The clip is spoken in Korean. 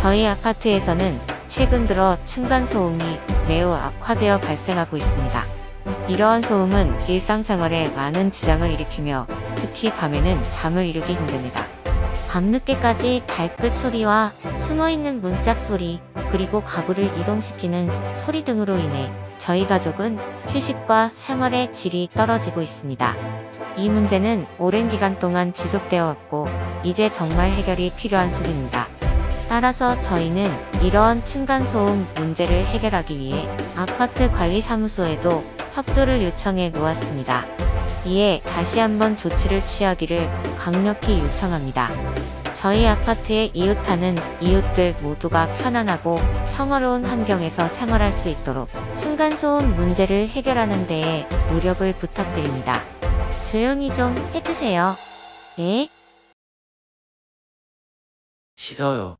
저희 아파트에서는 최근 들어 층간소음이 매우 악화되어 발생하고 있습니다. 이러한 소음은 일상생활에 많은 지장을 일으키며 특히 밤에는 잠을 이루기 힘듭니다. 밤늦게까지 발끝 소리와 숨어있는 문짝 소리, 그리고 가구를 이동시키는 소리 등으로 인해 저희 가족은 휴식과 생활의 질이 떨어지고 있습니다. 이 문제는 오랜 기간 동안 지속되어 왔고 이제 정말 해결이 필요한 수준입니다. 따라서 저희는 이러한 층간소음 문제를 해결하기 위해 아파트 관리사무소에도 협조를 요청해 놓았습니다. 이에 다시 한번 조치를 취하기를 강력히 요청합니다. 저희 아파트에 이웃하는 이웃들 모두가 편안하고 평화로운 환경에서 생활할 수 있도록 층간소음 문제를 해결하는 데에 노력을 부탁드립니다. 조용히 좀 해주세요. 네? 싫어요.